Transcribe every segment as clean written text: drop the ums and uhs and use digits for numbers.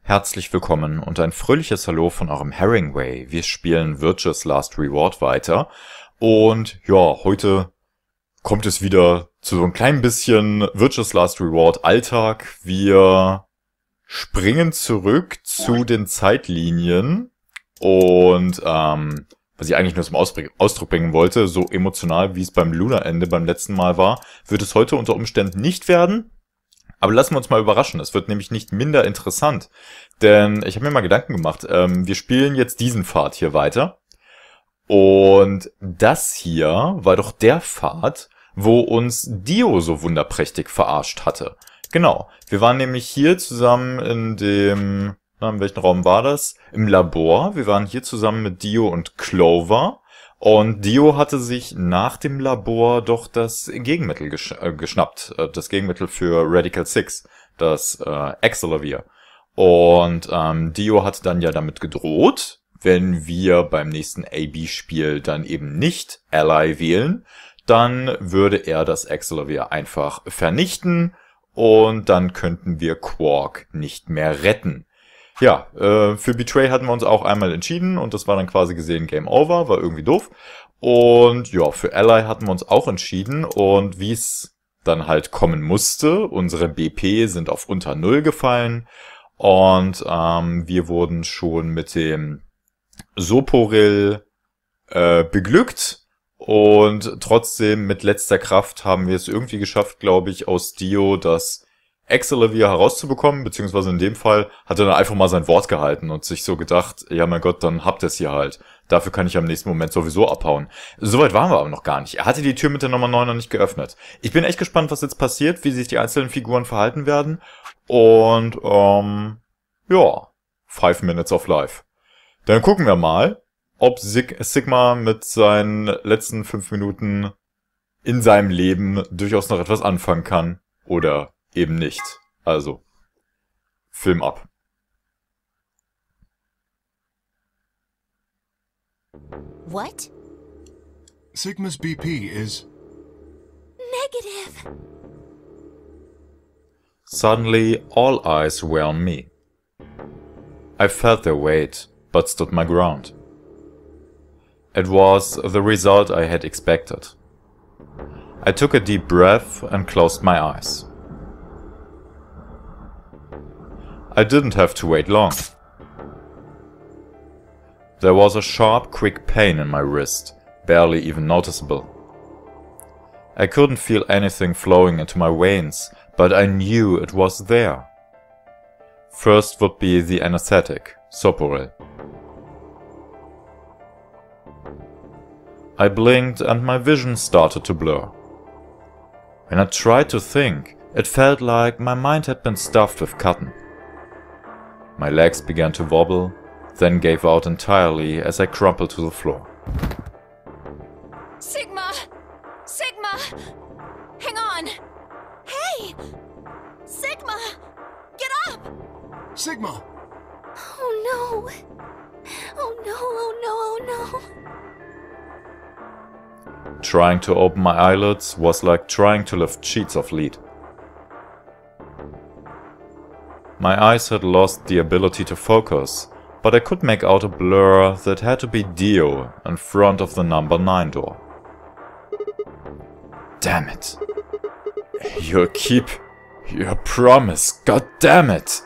Herzlich willkommen und ein fröhliches Hallo von eurem Heringway. Wir spielen Virtue's Last Reward weiter. Und ja, heute kommt es wieder zu so ein klein bisschen Virtue's Last Reward Alltag. Wir springen zurück zu den Zeitlinien. Und was ich eigentlich nur zum Ausdruck bringen wollte, so emotional wie es beim Luna-Ende beim letzten Mal war, wird es heute unter Umständen nicht werden. Aber lassen wir uns mal überraschen. Es wird nämlich nicht minder interessant. Denn ich habe mir mal Gedanken gemacht. Wir spielen jetzt diesen Pfad hier weiter. Und das hier war doch der Pfad, wo uns Dio so wunderprächtig verarscht hatte. Genau. Wir waren nämlich hier zusammen in dem... in welchem Raum war das? Im Labor. Wir waren hier zusammen mit Dio und Clover. Und Dio hatte sich nach dem Labor doch das Gegenmittel geschnappt. Das Gegenmittel für Radical 6. Das Axelavir. Und Dio hat dann ja damit gedroht, wenn wir beim nächsten AB-Spiel dann eben nicht Ally wählen, dann würde er das Axelavir einfach vernichten und dann könnten wir Quark nicht mehr retten. Ja, für Betray hatten wir uns auch einmal entschieden und das war dann quasi gesehen Game Over, war irgendwie doof. Und ja, für Ally hatten wir uns auch entschieden und wie es dann halt kommen musste, unsere BP sind auf unter 0 gefallen und wir wurden schon mit dem Soporil beglückt und trotzdem mit letzter Kraft haben wir es irgendwie geschafft, glaube ich, aus Dio das Axelavir herauszubekommen, beziehungsweise in dem Fall hat er dann einfach mal sein Wort gehalten und sich so gedacht, ja mein Gott, dann habt ihr es hier halt. Dafür kann ich am nächsten Moment sowieso abhauen. Soweit waren wir aber noch gar nicht. Er hatte die Tür mit der Nummer 9 noch nicht geöffnet. Ich bin echt gespannt, was jetzt passiert, wie sich die einzelnen Figuren verhalten werden. Und, ja, 5 Minutes of Life. Dann gucken wir mal, ob Sigma mit seinen letzten 5 Minuten in seinem Leben durchaus noch etwas anfangen kann. Oder eben nicht. Also, Film ab. What? Sigma's BP is... Negative. Suddenly, all eyes were on me. I felt their weight, but stood my ground. It was the result I had expected. I took a deep breath and closed my eyes. I didn't have to wait long. There was a sharp, quick pain in my wrist, barely even noticeable. I couldn't feel anything flowing into my veins, but I knew it was there. First would be the anesthetic, Soporil. I blinked and my vision started to blur. When I tried to think, it felt like my mind had been stuffed with cotton. My legs began to wobble, then gave out entirely as I crumpled to the floor. Sigma! Sigma! Hang on! Hey! Sigma! Get up! Sigma! Oh no! Oh no, oh no, oh no! Trying to open my eyelids was like trying to lift sheets of lead. My eyes had lost the ability to focus, but I could make out a blur that had to be Dio in front of the number 9 door. Damn it. You'll keep your promise, god damn it!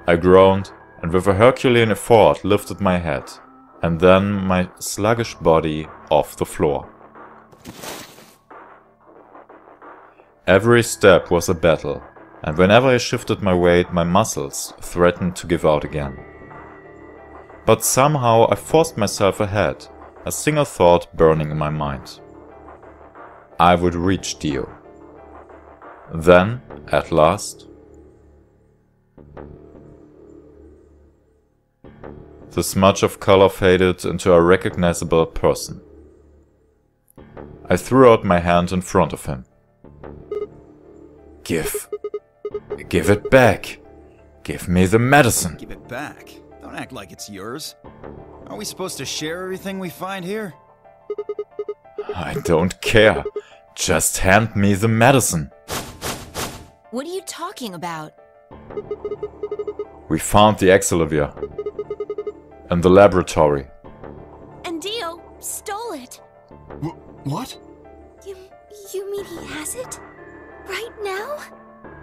I groaned and with a Herculean effort lifted my head, and then my sluggish body off the floor. Every step was a battle. And whenever I shifted my weight, my muscles threatened to give out again. But somehow I forced myself ahead, a single thought burning in my mind. I would reach Dio. Then, at last, the smudge of color faded into a recognizable person. I threw out my hand in front of him. Give it back. Give me the medicine. Give it back. Don't act like it's yours. Are we supposed to share everything we find here? I don't care. Just hand me the medicine. What are you talking about? We found the Axelovier. In the laboratory. And Dio stole it. What? You mean he has it? Right now?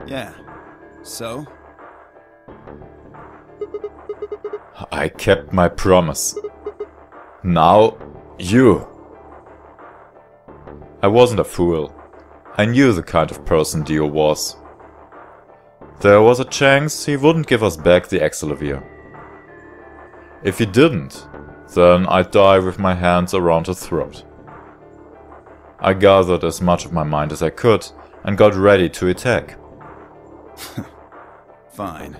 Yeah. So? I kept my promise. Now, you. I wasn't a fool. I knew the kind of person Dio was. There was a chance he wouldn't give us back the Axelovier. If he didn't, then I'd die with my hands around his throat. I gathered as much of my mind as I could and got ready to attack. Fine.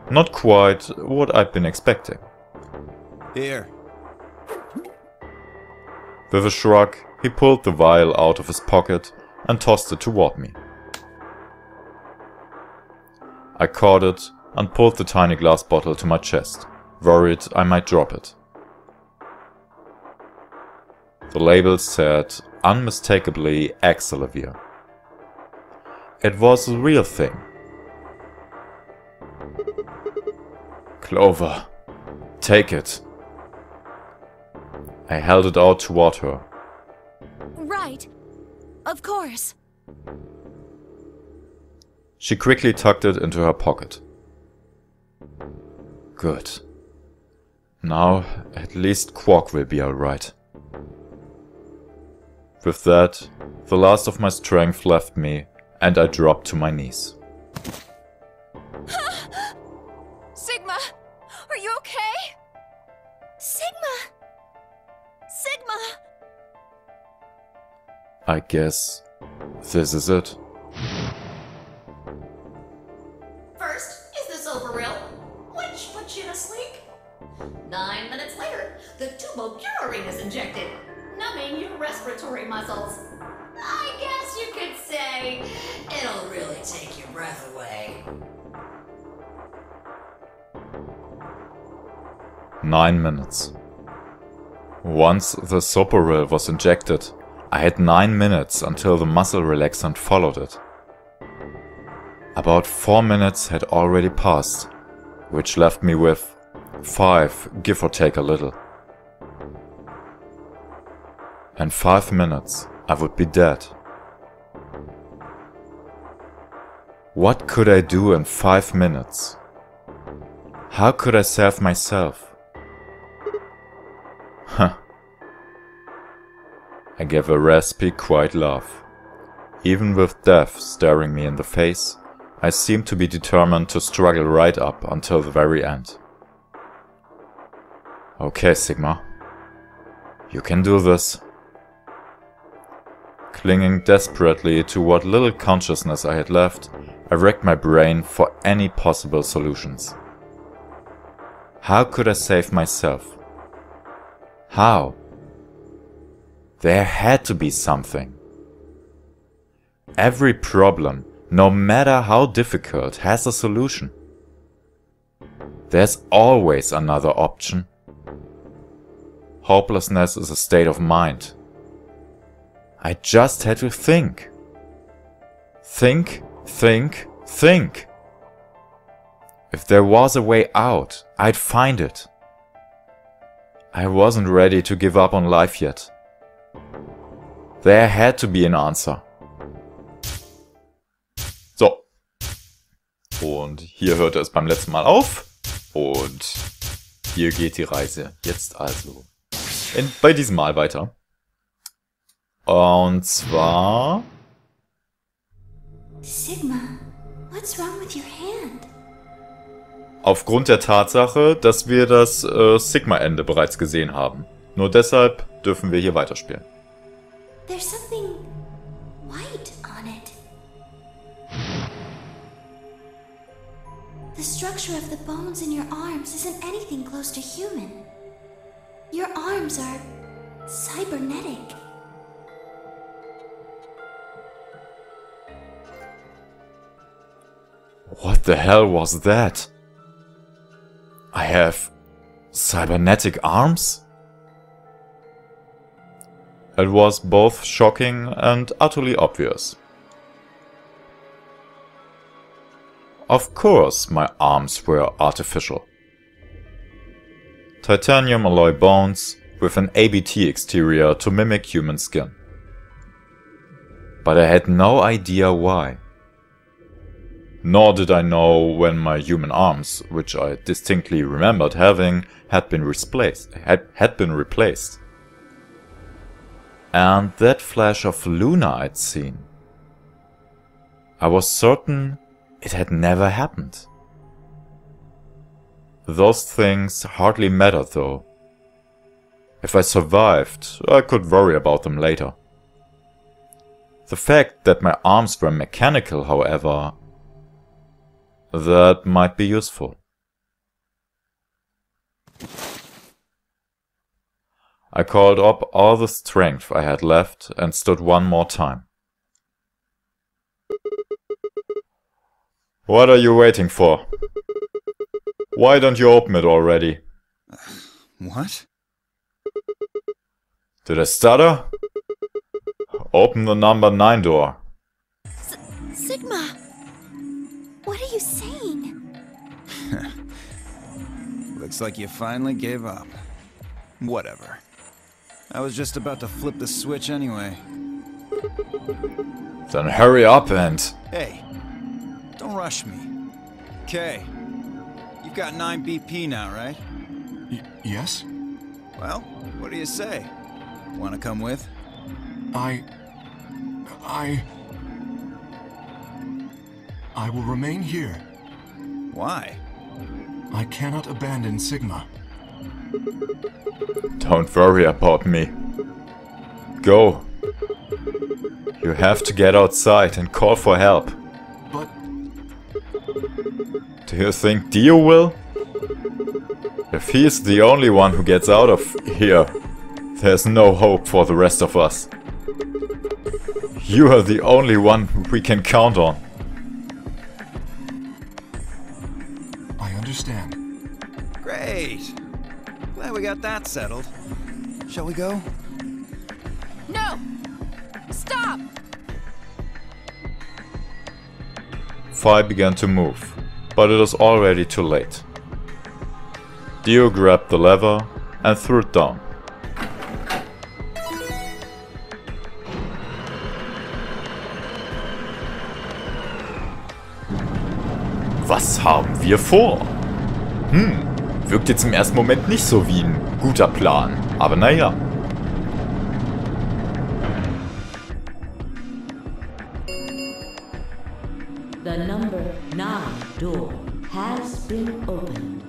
Not quite what I'd been expecting. Here. With a shrug, he pulled the vial out of his pocket and tossed it toward me. I caught it and pulled the tiny glass bottle to my chest, worried I might drop it. The label said unmistakably Axelovier. It was the real thing. Clover, take it. I held it out toward her. Right. Of course. She quickly tucked it into her pocket. Good. Now, at least Quark will be alright. With that, the last of my strength left me, and I dropped to my knees. Sigma! Are you okay? Sigma! Sigma! I guess this is it. First, is this over real? Which puts you to sleep. 9 minutes later, the tubocularine is injected, numbing your respiratory muscles. I guess you could say it'll really take your breath away. 9 minutes. Once the Soporil was injected, I had 9 minutes until the muscle relaxant followed it. About 4 minutes had already passed, which left me with 5, give or take a little. In 5 minutes, I would be dead. What could I do in 5 minutes? How could I save myself? Huh. I gave a raspy, quiet laugh. Even with death staring me in the face, I seemed to be determined to struggle right up until the very end. Okay, Sigma. You can do this. Clinging desperately to what little consciousness I had left, I racked my brain for any possible solutions. How could I save myself? How? There had to be something. Every problem, no matter how difficult, has a solution. There's always another option. Hopelessness is a state of mind. I just had to think. Think, think, think. If there was a way out, I'd find it. I wasn't ready to give up on life yet. There had to be an answer. So. Und hier hörte es beim letzten Mal auf. Und hier geht die Reise jetzt also bei diesem Mal weiter. Und zwar... Sigma, what's wrong with your hand? Aufgrund der Tatsache, dass wir das Sigma-Ende bereits gesehen haben. Nur deshalb dürfen wir hier weiterspielen. There's something white on it. The structure of the bones in your arms isn't anything close to human. Your arms are cybernetic. What the hell was that? I have cybernetic arms? It was both shocking and utterly obvious. Of course my arms were artificial. Titanium alloy bones with an ABT exterior to mimic human skin. But I had no idea why. Nor did I know when my human arms, which I distinctly remembered having, had been replaced. And that flash of Luna I'd seen. I was certain it had never happened. Those things hardly mattered though. If I survived, I could worry about them later. The fact that my arms were mechanical, however, that might be useful. I called up all the strength I had left and stood one more time. What are you waiting for? Why don't you open it already? What? Did I stutter? Open the number 9 door. Sigma! What are you saying? Looks like you finally gave up. Whatever. I was just about to flip the switch anyway. Then hurry up and... Hey, don't rush me. Okay, you've got 9 BP now, right? Yes? Well, what do you say? Want to come with? I will remain here. Why? I cannot abandon Sigma. Don't worry about me. Go. You have to get outside and call for help. But Do you think Dio will? If he's the only one who gets out of here, there's no hope for the rest of us. You are the only one we can count on. I understand. Great. Glad we got that settled. Shall we go? No! Stop! Phi began to move, but it was already too late. Dio grabbed the lever and threw it down. Was haben wir vor? Wirkt jetzt im ersten Moment nicht so wie ein guter Plan, aber naja. The number 9 door has been opened.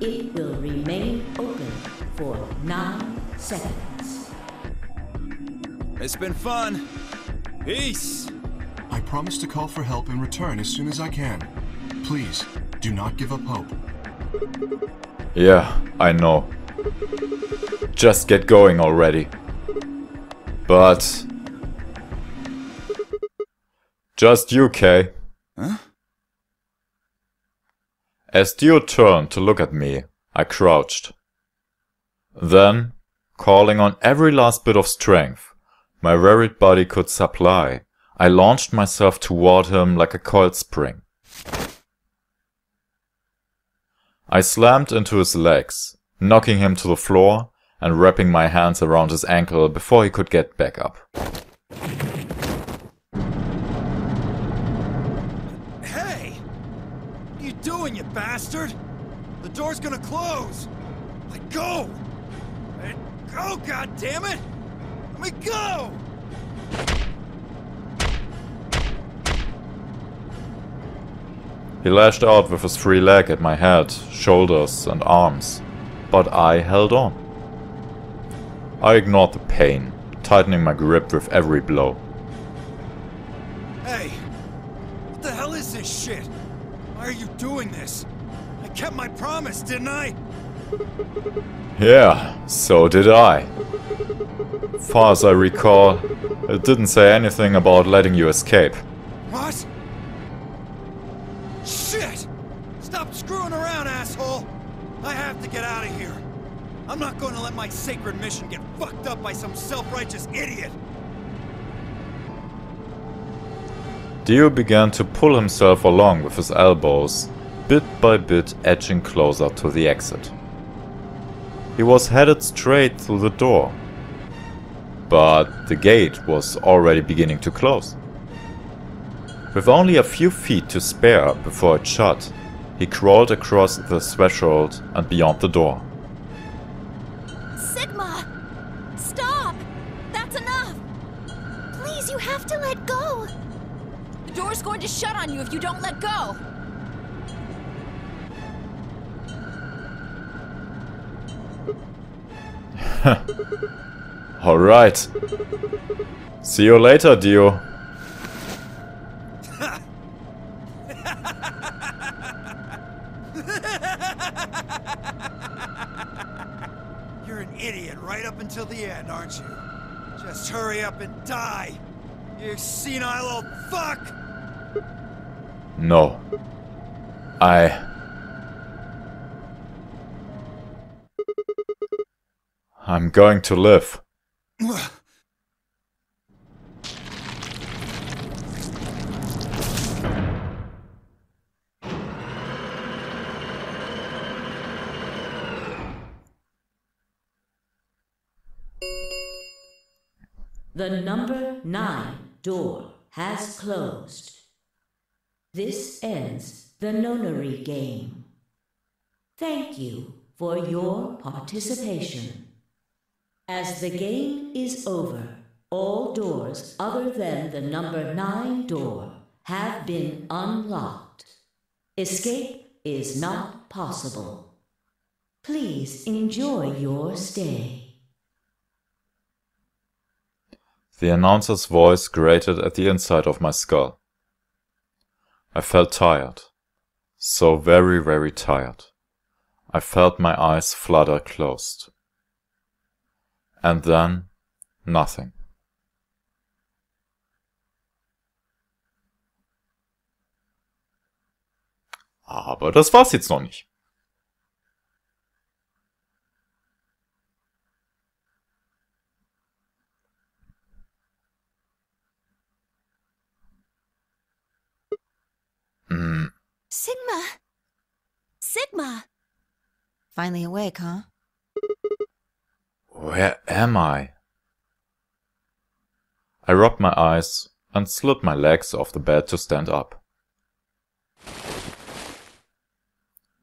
It will remain open for 9 seconds. It's been fun. Peace. I promise to call for help and return as soon as I can. Please, do not give up hope. Yeah, I know. Just get going already. But... just you, Kay. Huh? As Dio turned to look at me, I crouched. Then, calling on every last bit of strength my wearied body could supply, I launched myself toward him like a coiled spring. I slammed into his legs, knocking him to the floor and wrapping my hands around his ankle before he could get back up. Hey! What are you doing, you bastard? The door's gonna close! Let go! Let go, goddammit! Let me go! He lashed out with his free leg at my head, shoulders and arms, but I held on. I ignored the pain, tightening my grip with every blow. Hey! What the hell is this shit? Why are you doing this? I kept my promise, didn't I? Yeah, so did I. Far as I recall, it didn't say anything about letting you escape. What? Shit! Stop screwing around, asshole! I have to get out of here. I'm not going to let my sacred mission get fucked up by some self-righteous idiot. Dio began to pull himself along with his elbows, bit by bit edging closer to the exit. He was headed straight through the door, but the gate was already beginning to close. With only a few feet to spare before it shut, he crawled across the threshold and beyond the door. Sigma! Stop! That's enough! Please, you have to let go. The door's going to shut on you if you don't let go. Alright. See you later, Dio. You're an idiot right up until the end, aren't you? Just hurry up and die, you senile old fuck! No. I'm going to live. The number 9 door has closed. This ends the nonary game. Thank you for your participation. As the game is over, all doors other than the number 9 door have been unlocked. Escape is not possible. Please enjoy your stay. The announcer's voice grated at the inside of my skull. I felt tired. So very, very tired. I felt my eyes flutter closed. And then, nothing. Aber das war's jetzt noch nicht. Sigma! Sigma! Finally awake, huh? Where am I? I rubbed my eyes and slid my legs off the bed to stand up.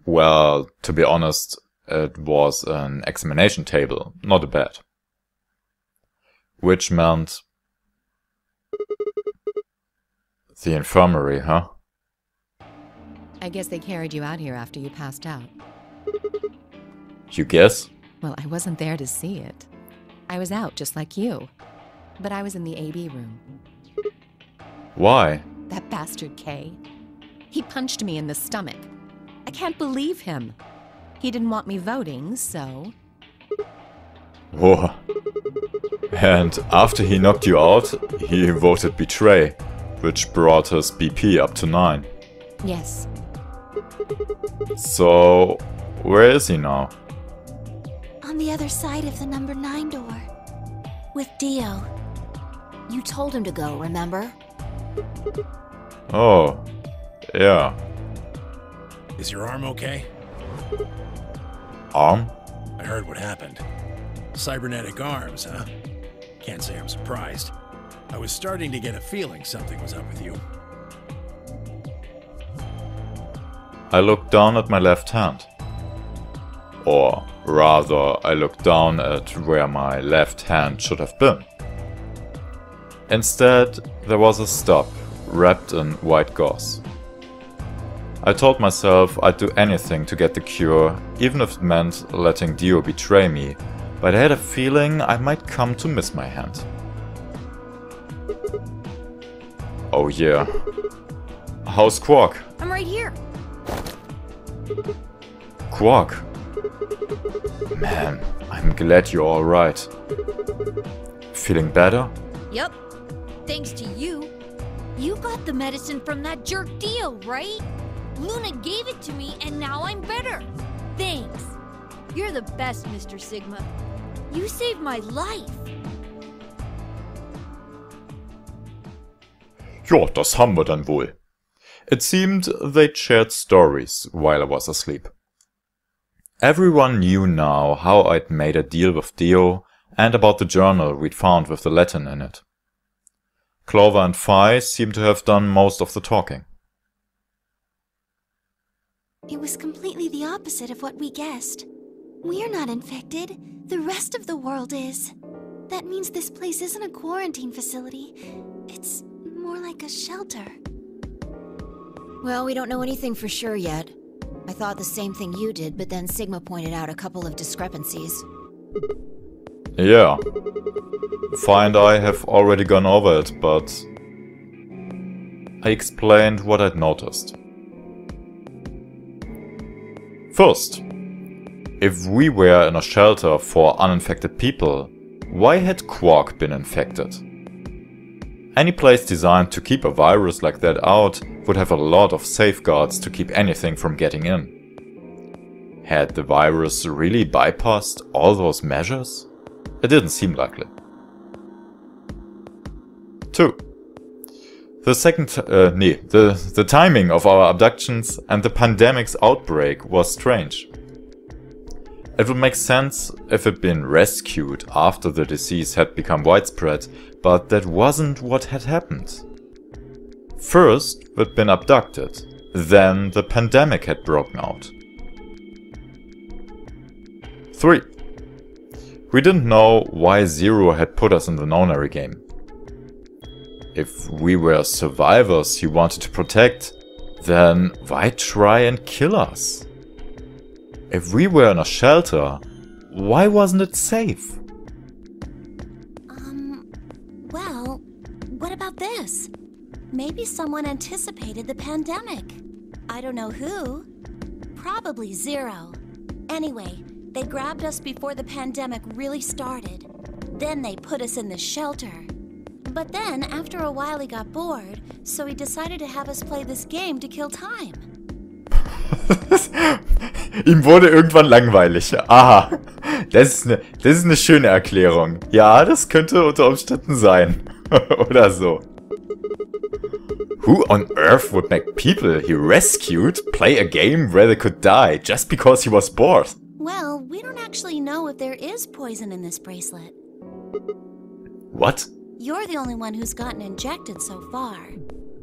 Well, to be honest, it was an examination table, not a bed. Which meant... the infirmary, huh? I guess they carried you out here after you passed out. You guess? Well, I wasn't there to see it. I was out just like you. But I was in the AB room. Why? That bastard Kay. He punched me in the stomach. I can't believe him. He didn't want me voting, so... Whoa. And after he knocked you out, he voted betray, which brought his BP up to 9. Yes. So, where is he now? On the other side of the number 9 door. With Dio. You told him to go, remember? Oh, yeah. Is your arm okay? Arm? I heard what happened. Cybernetic arms, huh? Can't say I'm surprised. I was starting to get a feeling something was up with you. I looked down at my left hand. Or rather, I looked down at where my left hand should have been. Instead, there was a stub wrapped in white gauze. I told myself I'd do anything to get the cure, even if it meant letting Dio betray me, but I had a feeling I might come to miss my hand. Oh yeah. How's Quark? I'm right here. Quark? Man, I'm glad you're alright. Feeling better? Yup. Thanks to you. You got the medicine from that jerk Dio, right? Luna gave it to me and now I'm better. Thanks. You're the best, Mr. Sigma. You saved my life. Ja, das haben wir dann wohl. It seemed they'd shared stories while I was asleep. Everyone knew now how I'd made a deal with Dio and about the journal we'd found with the Latin in it. Clover and Phi seemed to have done most of the talking. It was completely the opposite of what we guessed. We're not infected. The rest of the world is. That means this place isn't a quarantine facility. It's more like a shelter. Well, we don't know anything for sure yet. I thought the same thing you did, but then Sigma pointed out a couple of discrepancies. Yeah. Phi and I have already gone over it, but I explained what I'd noticed. First, if we were in a shelter for uninfected people, why had Quark been infected? Any place designed to keep a virus like that out would have a lot of safeguards to keep anything from getting in. Had the virus really bypassed all those measures? It didn't seem likely. 2. The timing of our abductions and the pandemic's outbreak was strange. It would make sense if it'd been rescued after the disease had become widespread, but that wasn't what had happened. First, we'd been abducted, then the pandemic had broken out. 3. We didn't know why Zero had put us in the nonary game. If we were survivors he wanted to protect, then why try and kill us? If we were in a shelter, why wasn't it safe? Well, what about this? Maybe someone anticipated the pandemic. I don't know who. Probably Zero. Anyway, they grabbed us before the pandemic really started. Then they put us in the shelter. But then, after a while he got bored, so he decided to have us play this game to kill time. Ihm wurde irgendwann langweilig. Aha, das ist eine schöne Erklärung. Ja, das könnte unter Umständen sein. Oder so. Who on earth would make people he rescued play a game where they could die just because he was bored? Well, we don't actually know if there is poison in this bracelet. What? You're the only one who's gotten injected so far.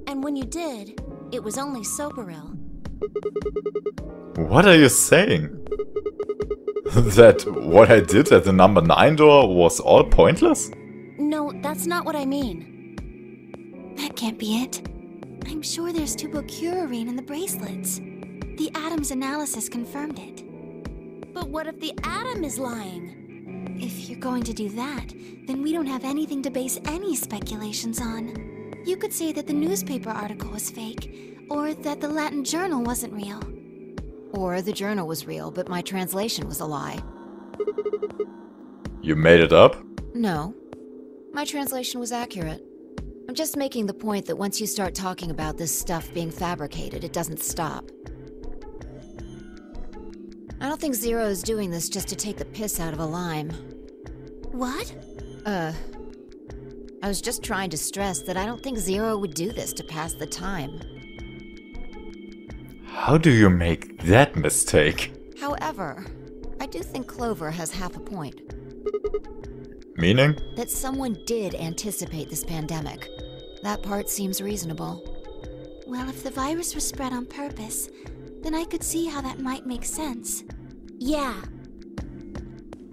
And when you did, it was only Soberil. What are you saying? That what I did at the number 9 door was all pointless? No, that's not what I mean. That can't be it. I'm sure there's tubocurarine in the bracelets. The Atom's analysis confirmed it. But what if the Atom is lying? If you're going to do that, then we don't have anything to base any speculations on. You could say that the newspaper article was fake, or that the Latin journal wasn't real. Or the journal was real, but my translation was a lie. You made it up? No. My translation was accurate. I'm just making the point that once you start talking about this stuff being fabricated, it doesn't stop. I don't think Zero is doing this just to take the piss out of a lime. What? I was just trying to stress that I don't think Zero would do this to pass the time. How do you make that mistake? However, I do think Clover has half a point. Meaning? That someone did anticipate this pandemic. That part seems reasonable. Well, if the virus was spread on purpose, then I could see how that might make sense. Yeah.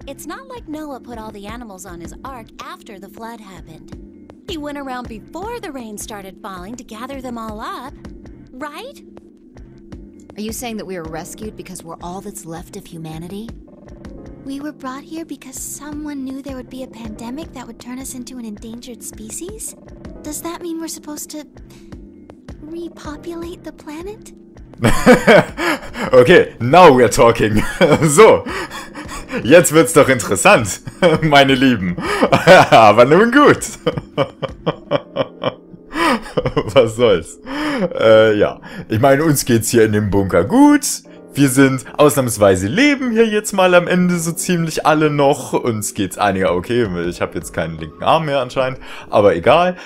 It's not like Noah put all the animals on his ark after the flood happened. He went around before the rain started falling to gather them all up, right? Are you saying that we were rescued because we're all that's left of humanity? We were brought here because someone knew there would be a pandemic that would turn us into an endangered species? Does that mean we're supposed to repopulate the planet? Okay, now we're talking. So, jetzt wird's doch interessant, meine Lieben. Aber nun gut. Was soll's. Ja, ich meine, uns geht's hier in dem Bunker gut. Wir sind ausnahmsweise leben hier jetzt mal am Ende so ziemlich alle noch. Uns geht's einiger okay. Ich habe jetzt keinen linken Arm mehr anscheinend, aber egal.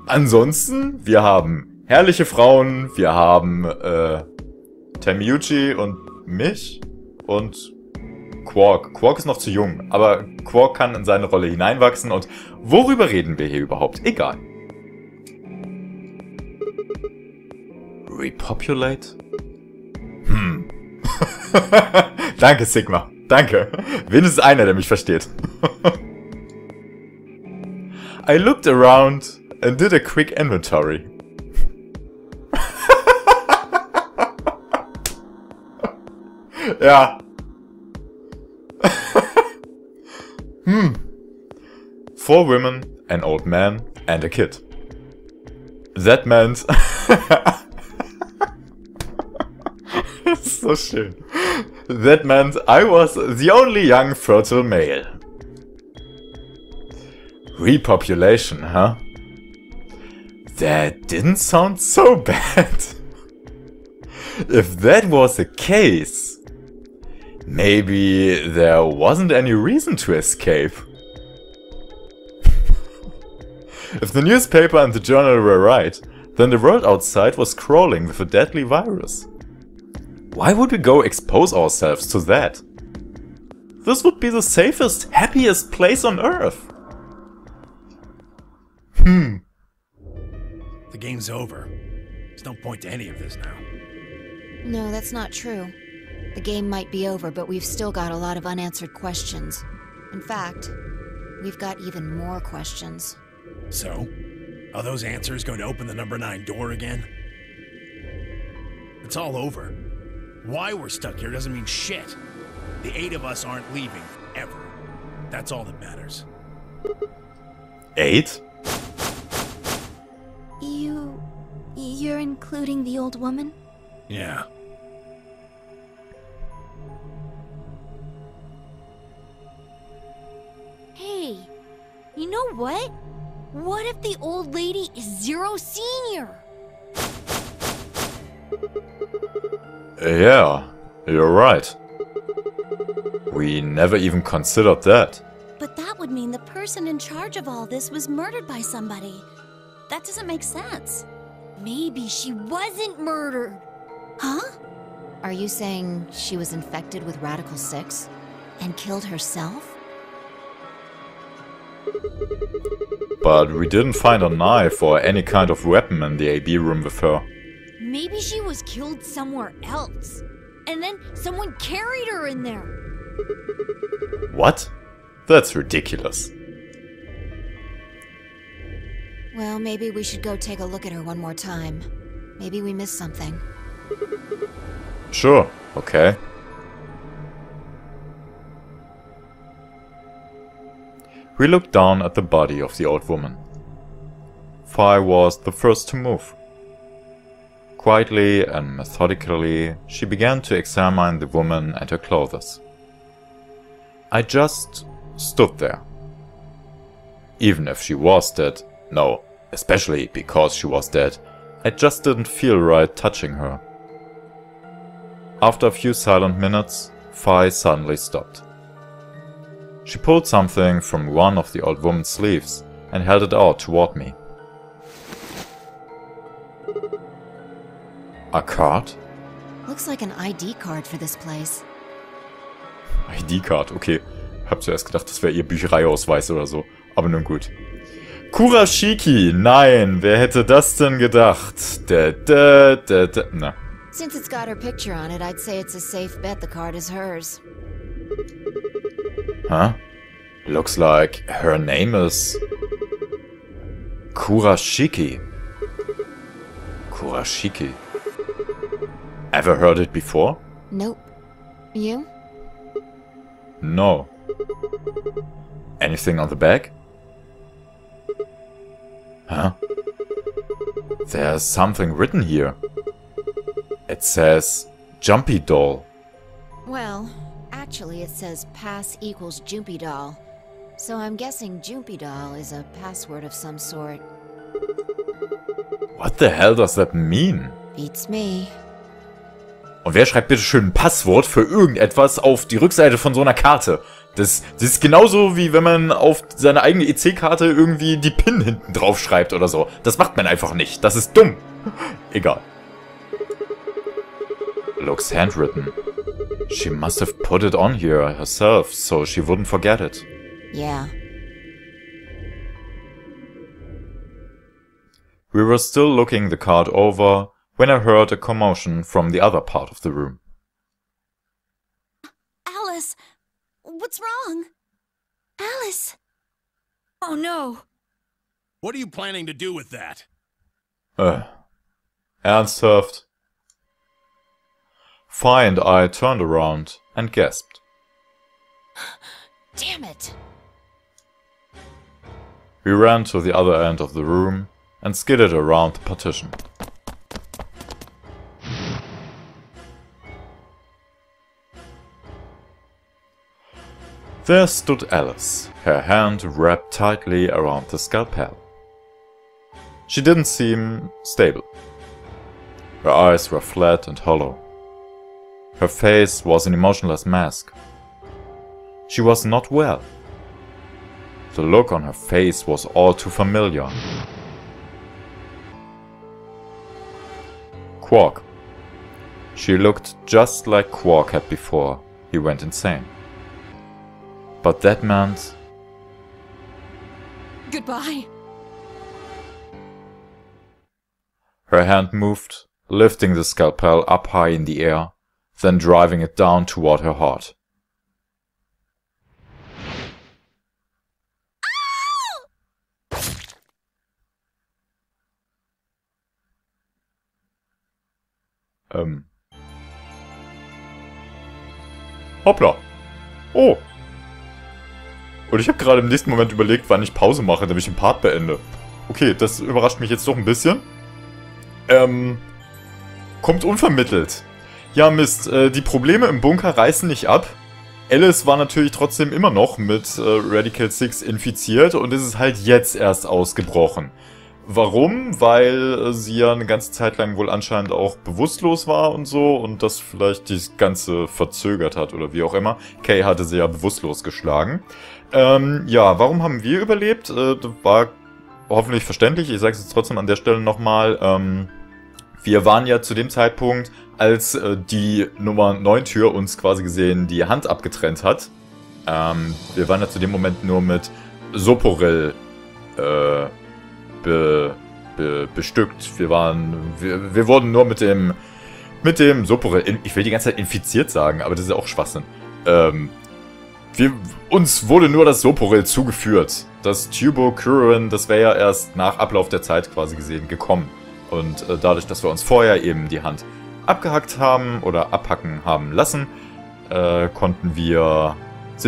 ansonsten, wir haben herrliche Frauen, wir haben Tamiuchi und mich und Quark. Quark ist noch zu jung, aber Quark kann in seine Rolle hineinwachsen und worüber reden wir hier überhaupt? Egal. Repopulate? Danke, Sigma. Danke. Wenigstens einer, der mich versteht. I looked around and did a quick inventory. Ja. 4 women, an old man and a kid. That meant... Das ist so schön. That meant I was the only young fertile male. Repopulation, huh? That didn't sound so bad. If that was the case, maybe there wasn't any reason to escape. If the newspaper and the journal were right, then the world outside was crawling with a deadly virus. Why would we go expose ourselves to that? This would be the safest, happiest place on Earth. The game's over. There's no point to any of this now. No, that's not true. The game might be over, but we've still got a lot of unanswered questions. In fact, we've got even more questions. So, are those answers going to open the number 9 door again? It's all over. Why we're stuck here doesn't mean shit. The 8 of us aren't leaving, ever. That's all that matters. 8? You're including the old woman? Yeah. Hey, you know what? What if the old lady is Zero Senior? Yeah, you're right. We never even considered that. But that would mean the person in charge of all this was murdered by somebody. That doesn't make sense. Maybe she wasn't murdered. Huh? Are you saying she was infected with Radical 6 and killed herself? But we didn't find a knife or any kind of weapon in the AB room with her. Maybe she was killed somewhere else. And then someone carried her in there. What? That's ridiculous. Well, maybe we should go take a look at her one more time. Maybe we missed something. Sure, okay. We looked down at the body of the old woman. Phi was the first to move. Quietly and methodically, she began to examine the woman and her clothes. I just stood there. Even if she was dead, no, especially because she was dead, I just didn't feel right touching her. After a few silent minutes, Phi suddenly stopped. She pulled something from one of the old woman's sleeves and held it out toward me. A card? Looks like an ID card for this place. ID-Card, okay. Hab zuerst gedacht, das wäre ihr Büchereiausweis oder so. Aber nun gut. Kurashiki, nein, wer hätte das denn gedacht? Na. Since it's got her picture on it, I'd say it's a safe bet the card is hers. Huh? Looks like her name is... Kurashiki. Kurashiki. Ever heard it before? Nope. You? No. Anything on the back? Huh? There's something written here. It says Jumpy Doll. Well, actually it says pass equals Jumpy Doll. So I'm guessing Jumpy Doll is a password of some sort. What the hell does that mean? Beats me. Und wer schreibt bitte schön ein Passwort für irgendetwas auf die Rückseite von so einer Karte? Das ist genauso wie wenn man auf seine eigene EC-Karte irgendwie die PIN hinten drauf schreibt oder so. Das macht man einfach nicht. Das ist dumm. Egal. Looks handwritten. She must have put it on here herself, so she wouldn't forget it. Yeah. We were still looking the card over when I heard a commotion from the other part of the room. Alice, what's wrong? Alice! Oh no! What are you planning to do with that? Ernsthaft? Fine, I turned around and gasped. Damn it! We ran to the other end of the room and skidded around the partition. There stood Alice, her hand wrapped tightly around the scalpel. She didn't seem stable. Her eyes were flat and hollow. Her face was an emotionless mask. She was not well. The look on her face was all too familiar. Quark. She looked just like Quark had before he went insane. But that meant... Goodbye. Her hand moved, lifting the scalpel up high in the air, then driving it down toward her heart. Hoppla. Oh. Und ich habe gerade im nächsten Moment überlegt, wann ich Pause mache, damit ich den Part beende. Okay, das überrascht mich jetzt doch ein bisschen. Kommt unvermittelt. Ja, Mist, die Probleme im Bunker reißen nicht ab. Alice war natürlich trotzdem immer noch mit Radical 6 infiziert und es ist halt jetzt erst ausgebrochen. Warum? Weil sie ja eine ganze Zeit lang wohl anscheinend auch bewusstlos war und so und das vielleicht das Ganze verzögert hat oder wie auch immer. Kay hatte sie ja bewusstlos geschlagen. Ja, warum haben wir überlebt? Das war hoffentlich verständlich. Ich sage es jetzt trotzdem an der Stelle nochmal. Wir waren ja zu dem Zeitpunkt, als die Nummer 9 Tür uns quasi gesehen die Hand abgetrennt hat. Wir waren ja zu dem Moment nur mit Soporil bestückt. Wir wurden nur mit dem Soporil, ich will die ganze Zeit infiziert sagen, aber das ist ja auch Schwachsinn. Uns wurde nur das Soporil zugeführt. Das Tubocurin, das wäre ja erst nach Ablauf der Zeit quasi gesehen gekommen. Und dadurch, dass wir uns vorher eben die Hand abgehackt haben oder abhacken haben lassen, sind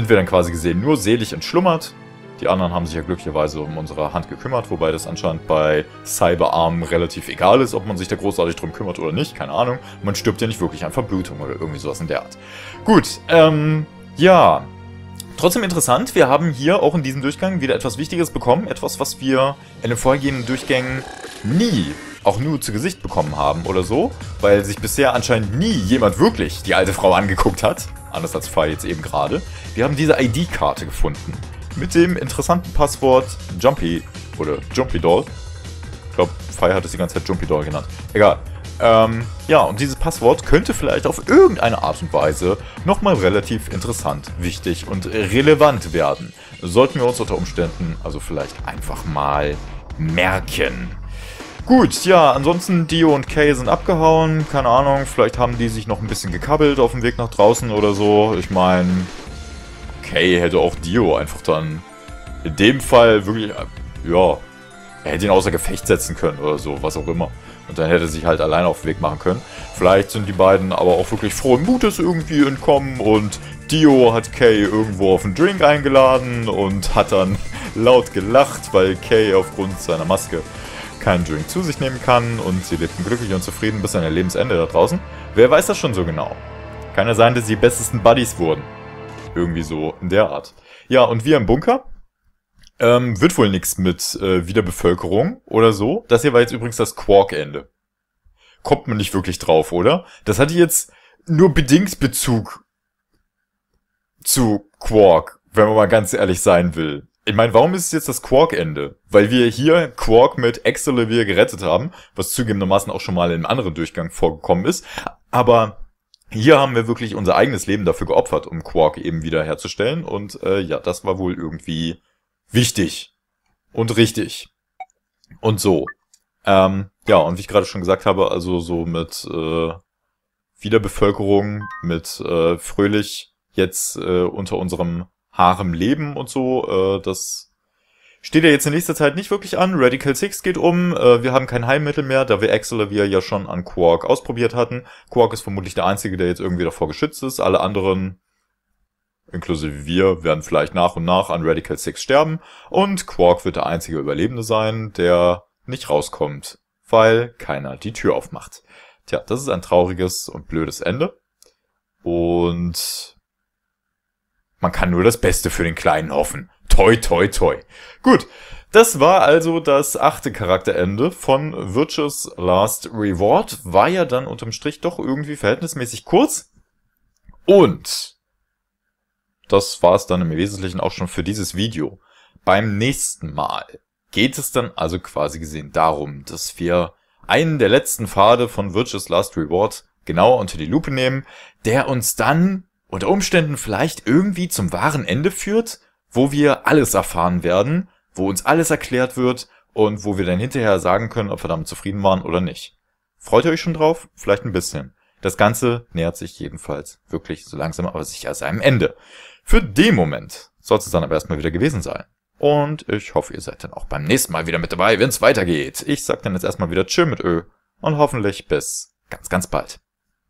wir dann quasi gesehen nur selig entschlummert. Die anderen haben sich ja glücklicherweise um unsere Hand gekümmert, wobei das anscheinend bei Cyberarmen relativ egal ist, ob man sich da großartig drum kümmert oder nicht, keine Ahnung. Man stirbt ja nicht wirklich an Verblutung oder irgendwie sowas in der Art. Gut, ja. Trotzdem interessant, wir haben hier auch in diesem Durchgang wieder etwas Wichtiges bekommen. Etwas, was wir in den vorhergehenden Durchgängen nie, auch nur zu Gesicht bekommen haben oder so. Weil sich bisher anscheinend nie jemand wirklich die alte Frau angeguckt hat. Anders als Fei jetzt eben gerade. Wir haben diese ID-Karte gefunden. Mit dem interessanten Passwort Jumpy oder Jumpy Doll. Ich glaube, Fei hat es die ganze Zeit Jumpy Doll genannt. Egal. Ja, und dieses Passwort könnte vielleicht auf irgendeine Art und Weise nochmal relativ interessant, wichtig und relevant werden. Sollten wir uns unter Umständen also vielleicht einfach mal merken. Gut, ja, ansonsten Dio und Kay sind abgehauen. Keine Ahnung, vielleicht haben die sich noch ein bisschen gekabbelt auf dem Weg nach draußen oder so. Ich meine, Kay hätte auch Dio einfach dann in dem Fall wirklich, ja, er hätte ihn außer Gefecht setzen können oder so, was auch immer. Und dann hätte er sich halt alleine auf den Weg machen können. Vielleicht sind die beiden aber auch wirklich frohen Mutes irgendwie entkommen und Dio hat Kay irgendwo auf einen Drink eingeladen und hat dann laut gelacht, weil Kay aufgrund seiner Maske keinen Drink zu sich nehmen kann und sie lebten glücklich und zufrieden bis an ihr Lebensende da draußen. Wer weiß das schon so genau? Kann ja sein, dass sie die bestesten Buddies wurden. Irgendwie so in der Art. Ja, und wir im Bunker. Wird wohl nichts mit Wiederbevölkerung oder so. Das hier war jetzt übrigens das Quark-Ende. Kommt man nicht wirklich drauf, oder? Das hatte jetzt nur bedingt Bezug zu Quark, wenn man mal ganz ehrlich sein will. Ich meine, warum ist es jetzt das Quark-Ende? Weil wir hier Quark mit Excelsior gerettet haben, was zugegebenermaßen auch schon mal in einem anderen Durchgang vorgekommen ist. Aber hier haben wir wirklich unser eigenes Leben dafür geopfert, um Quark eben wieder herzustellen. Und ja, das war wohl irgendwie wichtig und richtig. Und so. Ja, und wie ich gerade schon gesagt habe, also so mit Wiederbevölkerung, mit fröhlich jetzt unter unserem Harem leben und so, das steht ja jetzt in nächster Zeit nicht wirklich an. Radical 6 geht um, wir haben kein Heilmittel mehr, da wir Excelsior ja schon an Quark ausprobiert hatten. Quark ist vermutlich der Einzige, der jetzt irgendwie davor geschützt ist. Alle anderen, inklusive wir, werden vielleicht nach und nach an Radical 6 sterben. Und Quark wird der einzige Überlebende sein, der nicht rauskommt, weil keiner die Tür aufmacht. Tja, das ist ein trauriges und blödes Ende. Und man kann nur das Beste für den Kleinen hoffen. Toi, toi, toi. Gut, das war also das 8. Charakterende von Virtue's Last Reward. War ja dann unterm Strich doch irgendwie verhältnismäßig kurz. Und das war es dann im Wesentlichen auch schon für dieses Video. Beim nächsten Mal geht es dann also quasi gesehen darum, dass wir einen der letzten Pfade von Virtue's Last Reward genauer unter die Lupe nehmen, der uns dann unter Umständen vielleicht irgendwie zum wahren Ende führt, wo wir alles erfahren werden, wo uns alles erklärt wird und wo wir dann hinterher sagen können, ob wir damit zufrieden waren oder nicht. Freut ihr euch schon drauf? Vielleicht ein bisschen. Das Ganze nähert sich jedenfalls wirklich so langsam aber sicher seinem Ende. Für den Moment soll es dann aber erstmal wieder gewesen sein. Und ich hoffe, ihr seid dann auch beim nächsten Mal wieder mit dabei, wenn es weitergeht. Ich sag dann jetzt erstmal wieder Tschö mit Ö und hoffentlich bis ganz, ganz bald.